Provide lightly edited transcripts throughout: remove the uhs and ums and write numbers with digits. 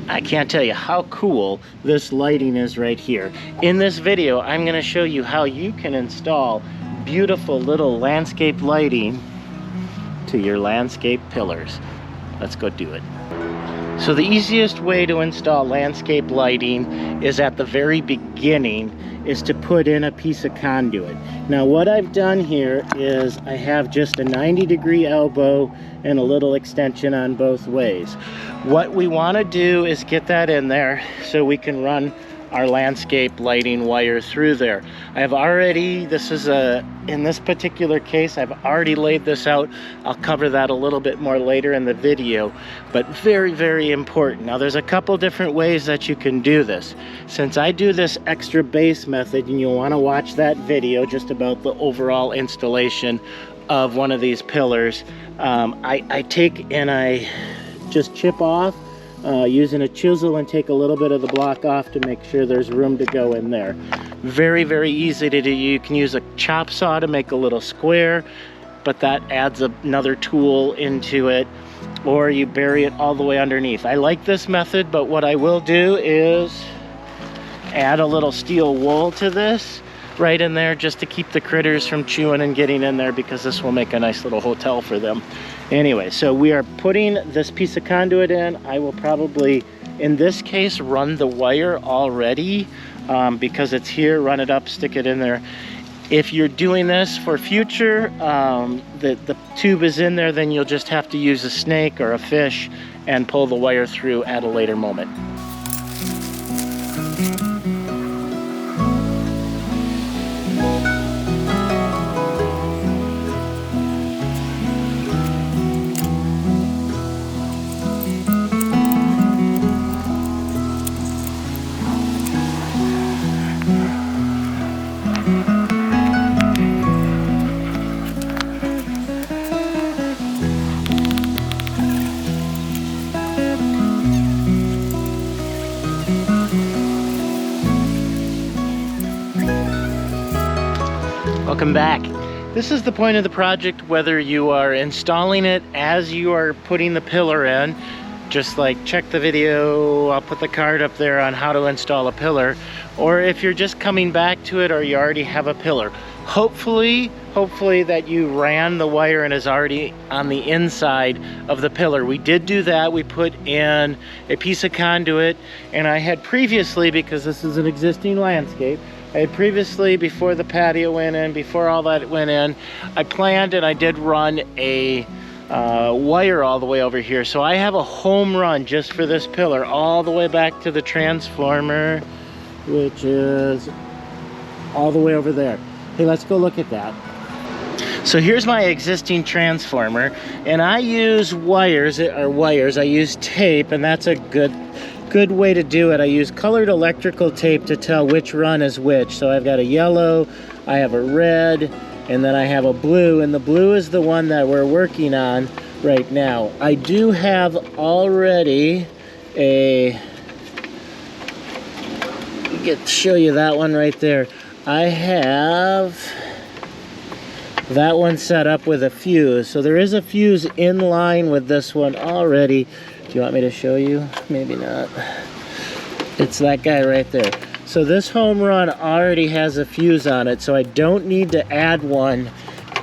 I can't tell you how cool this lighting is right here. In this video, I'm going to show you how you can install beautiful little landscape lighting to your landscape pillars. Let's go do it. So the easiest way to install landscape lighting is at the very beginning is to put in a piece of conduit. Now what I've done here is I have just a 90-degree elbow and a little extension on both ways. What we want to do is get that in there so we can run our landscape lighting wire through there. I have already, in this particular case, I've already laid this out. I'll cover that a little bit more later in the video, but very, very important. Now there's a couple different ways that you can do this. Since I do this extra base method, and you'll want to watch that video just about the overall installation of one of these pillars, I take and I just chip off using a chisel and take a little bit of the block off to make sure there's room to go in there. Very, very easy to do. You can use a chop saw to make a little square, but that adds another tool into it, or you bury it all the way underneath. I like this method, but what I will do is add a little steel wool to this right in there just to keep the critters from chewing and getting in there, because this will make a nice little hotel for them. Anyway, so we are putting this piece of conduit in. I will probably, in this case, run the wire already because it's here, run it up, stick it in there. If you're doing this for future, the tube is in there, then you'll just have to use a snake or a fish and pull the wire through at a later moment. Welcome back. This is the point of the project, whether you are installing it as you are putting the pillar in, just like check the video, I'll put the card up there on how to install a pillar, or if you're just coming back to it or you already have a pillar. Hopefully that you ran the wire and is already on the inside of the pillar. We did do that. We put in a piece of conduit, and I had previously, because this is an existing landscape, I had previously, before the patio went in, before all that went in, I planned and I did run a wire all the way over here. So I have a home run just for this pillar all the way back to the transformer, which is all the way over there. Hey, let's go look at that. So here's my existing transformer, and I use wires, I use tape, and that's a good way to do it. I use colored electrical tape to tell which run is which. So I've got a yellow, I have a red, and then I have a blue, and the blue is the one that we're working on right now. I do have already show you that one right there. I have that one set up with a fuse. So there is a fuse in line with this one already. Do you want me to show you? Maybe not. It's that guy right there. So this home run already has a fuse on it, so I don't need to add one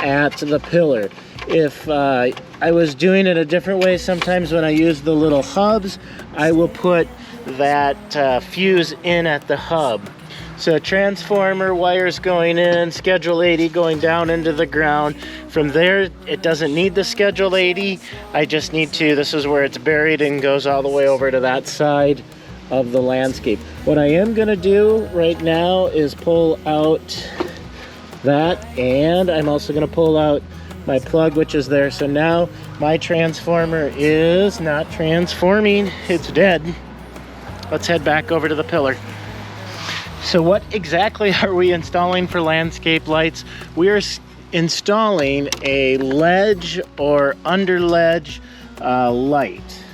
at the pillar. If I was doing it a different way, sometimes when I use the little hubs, I will put that fuse in at the hub. So transformer wires going in, schedule 80 going down into the ground. From there, it doesn't need the schedule 80. I just need to, this is where it's buried and goes all the way over to that side of the landscape. What I am gonna do right now is pull out that, and I'm also gonna pull out my plug, which is there. So now my transformer is not transforming, it's dead. Let's head back over to the pillar. So what exactly are we installing for landscape lights? We are installing a ledge or under ledge light.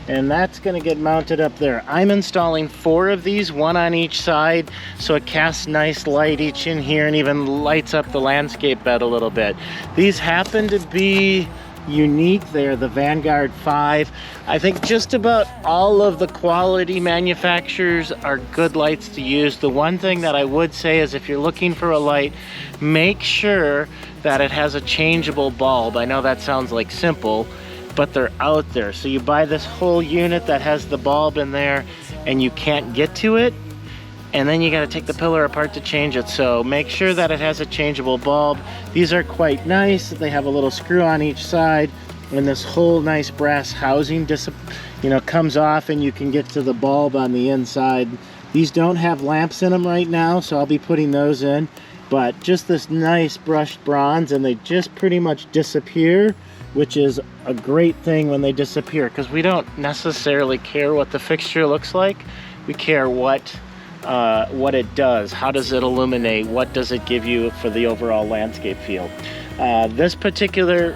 And that's gonna get mounted up there. I'm installing 4 of these, 1 on each side, so it casts nice light each in here and even lights up the landscape bed a little bit. These happen to be unique there, the Vanguard 5. I think just about all of the quality manufacturers are good lights to use. The one thing that I would say is if you're looking for a light, make sure that it has a changeable bulb. I know that sounds like simple, but they're out there. So you buy this whole unit that has the bulb in there and you can't get to it, and then you got to take the pillar apart to change it. So make sure that it has a changeable bulb. These are quite nice. They have a little screw on each side, and this whole nice brass housing comes off, and you can get to the bulb on the inside. These don't have lamps in them right now, so I'll be putting those in, but just this nice brushed bronze, and they just pretty much disappear, which is a great thing when they disappear, because we don't necessarily care what the fixture looks like. We care what it does. How does it illuminate? What does it give you for the overall landscape feel? This particular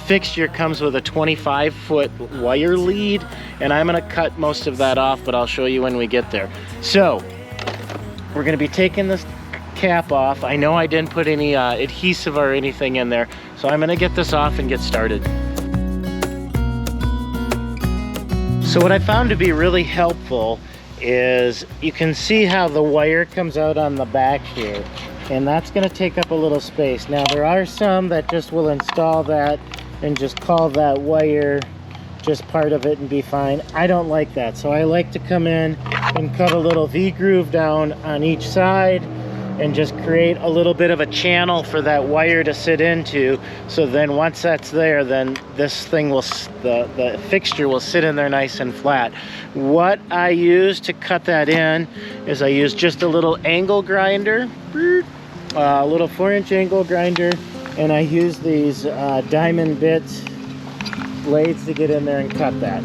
fixture comes with a 25-foot wire lead, and I'm going to cut most of that off, but I'll show you when we get there. So we're going to be taking this cap off. I know I didn't put any adhesive or anything in there, so I'm going to get this off and get started. So what I found to be really helpful is you can see how the wire comes out on the back here, and that's going to take up a little space. Now there are some that just will install that and just call that wire just part of it and be fine. I don't like that, so I like to come in and cut a little V-groove down on each side and just create a little bit of a channel for that wire to sit into. So then once that's there, then this thing will, the fixture will sit in there nice and flat. What I use to cut that in is I use just a little angle grinder, a little 4-inch angle grinder, and I use these diamond bits blades to get in there and cut that.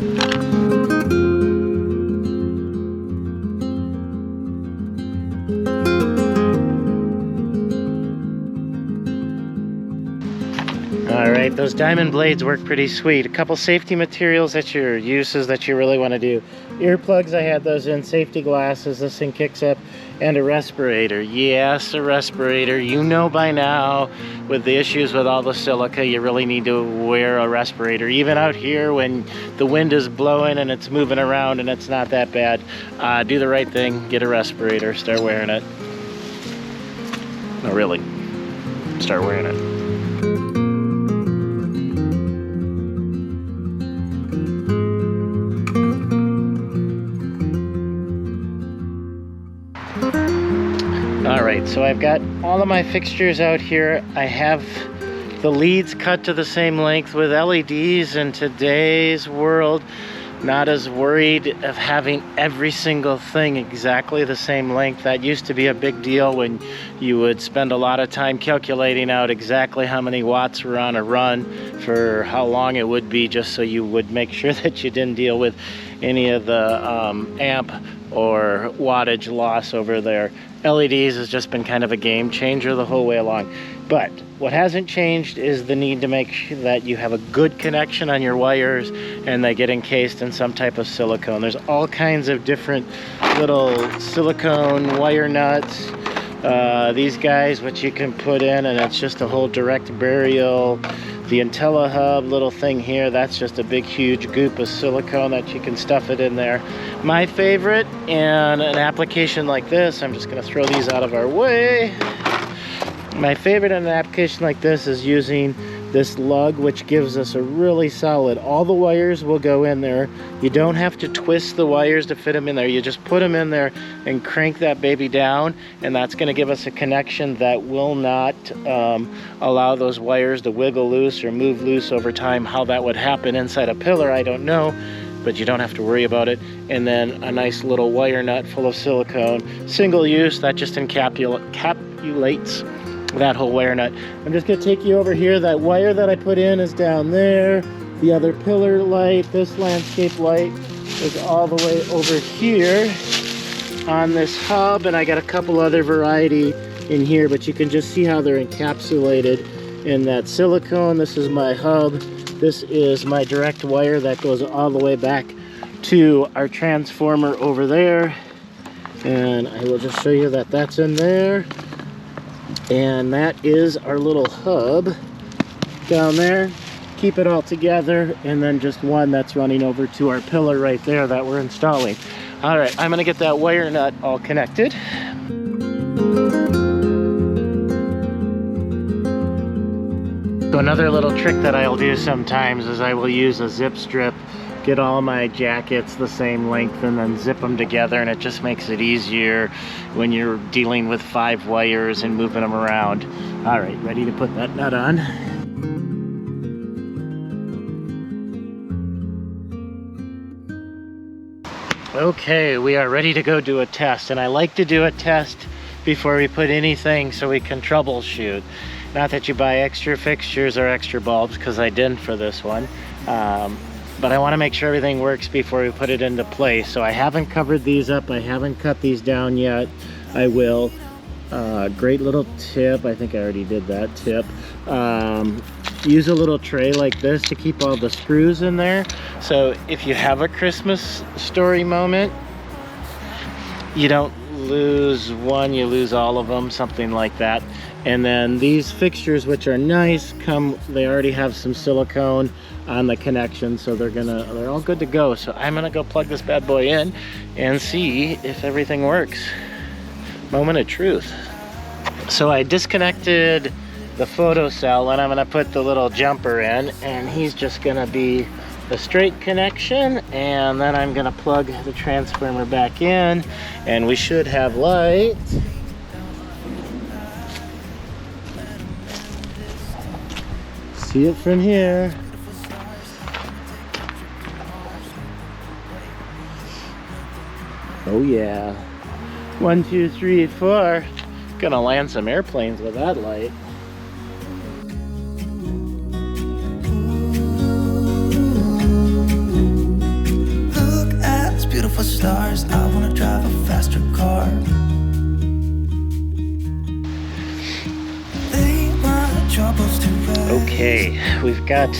Alright, those diamond blades work pretty sweet. A couple safety materials that you really want to do. Earplugs, I had those in, safety glasses, this thing kicks up, and a respirator. Yes, a respirator. You know by now, with the issues with all the silica, you really need to wear a respirator. Even out here when the wind is blowing and it's moving around and it's not that bad, do the right thing, get a respirator, start wearing it. No, really, start wearing it. Alright, so I've got all of my fixtures out here. I have the leads cut to the same length. With LEDs in today's world, not as worried of having every single thing exactly the same length. That used to be a big deal when you would spend a lot of time calculating out exactly how many watts were on a run for how long it would be, just so you would make sure that you didn't deal with any of the amp or wattage loss over there. LEDs has just been kind of a game changer the whole way along. But what hasn't changed is the need to make sure that you have a good connection on your wires and they get encased in some type of silicone. There's all kinds of different little silicone wire nuts. These guys, which you can put in, and it's just a whole direct burial. The IntelliHub little thing here, that's just a big huge goop of silicone that you can stuff it in there. My favorite in an application like this, I'm just going to throw these out of our way. My favorite in an application like this is using this lug, which gives us a really solid, all the wires will go in there. You don't have to twist the wires to fit them in there. You just put them in there and crank that baby down, and that's going to give us a connection that will not allow those wires to wiggle loose or move loose over time. How that would happen inside a pillar, I don't know, but you don't have to worry about it. And then a nice little wire nut full of silicone, single use, that just encapsulates that whole wire nut. I'm just going to take you over here. That wire that I put in is down there. The other pillar light, this landscape light, is all the way over here on this hub, and I got a couple other variety in here, but you can just see how they're encapsulated in that silicone. This is my hub. This is my direct wire that goes all the way back to our transformer over there, and I will just show you that that's in there. And that is our little hub down there, keep it all together, and then just one that's running over to our pillar right there that we're installing. All right, I'm gonna get that wire nut all connected. So another little trick that I'll do sometimes is I will use a zip strip, get all my jackets the same length, and then zip them together, and it just makes it easier when you're dealing with 5 wires and moving them around. All right, ready to put that nut on. Okay, we are ready to go do a test, and I like to do a test before we put anything so we can troubleshoot. Not that you buy extra fixtures or extra bulbs, because I didn't for this one, but I want to make sure everything works before we put it into place. So I haven't covered these up, I haven't cut these down yet. I will. Great little tip, I think I already did that tip. Use a little tray like this to keep all the screws in there. So if you have a Christmas story moment, you don't lose one, you lose all of them, something like that. And then these fixtures, which are nice, they already have some silicone on the connection, so they're all good to go. So I'm gonna go plug this bad boy in and see if everything works. Moment of truth. So I disconnected the photo cell, and I'm gonna put the little jumper in, and he's just gonna be the straight connection, and then I'm gonna plug the transformer back in, and we should have light. See it from here. Oh yeah. 1, 2, 3, 4. Gonna land some airplanes with that light. Look at these beautiful stars. I wanna drive a faster car. Lay my troubles to rest. Okay, we've got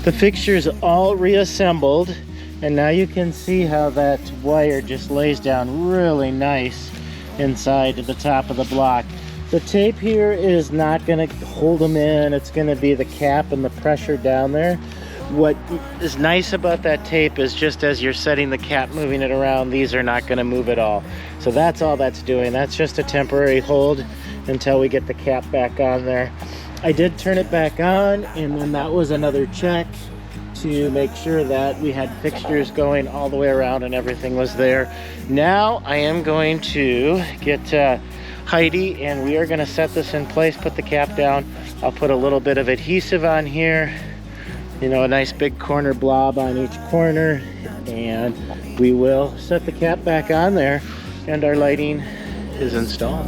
the fixtures all reassembled, and now you can see how that wire just lays down really nice inside the top of the block. The tape here is not going to hold them in. It's going to be the cap and the pressure down there. What is nice about that tape is just as you're setting the cap, moving it around, these are not going to move at all. So that's all that's doing. That's just a temporary hold until we get the cap back on there. I did turn it back on, and then that was another check to make sure that we had fixtures going all the way around and everything was there. Now I am going to get Heidi, and we are going to set this in place, put the cap down. I'll put a little bit of adhesive on here, you know, a nice big corner blob on each corner, and we will set the cap back on there, and our lighting is installed.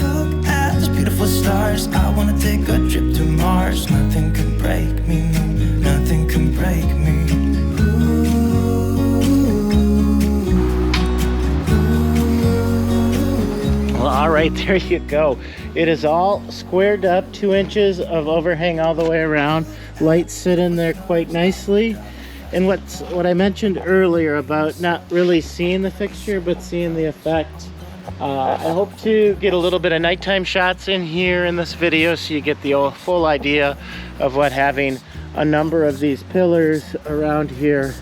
Look at these beautiful stars. I wanna take a trip to Mars. Nothing can break me, no, nothing can break me. Well, all right, there you go. It is all squared up, 2 inches of overhang all the way around. Lights sit in there quite nicely. And what I mentioned earlier about not really seeing the fixture, but seeing the effect. I hope to get a little bit of nighttime shots in here in this video so you get the full idea of what having a number of these pillars around here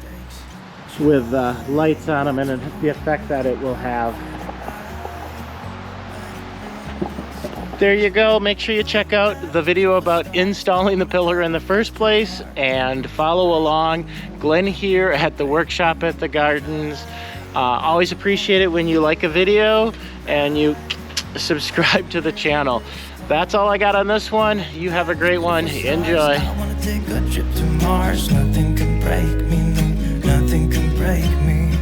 with lights on them and the effect that it will have. There you go. Make sure you check out the video about installing the pillar in the first place, and follow along. Glenn here at the workshop at the gardens. Always appreciate it when you like a video and you subscribe to the channel. That's all I got on this one. You have a great one. Enjoy. I wanna take a trip to Mars. Nothing can break me, no, nothing can break me.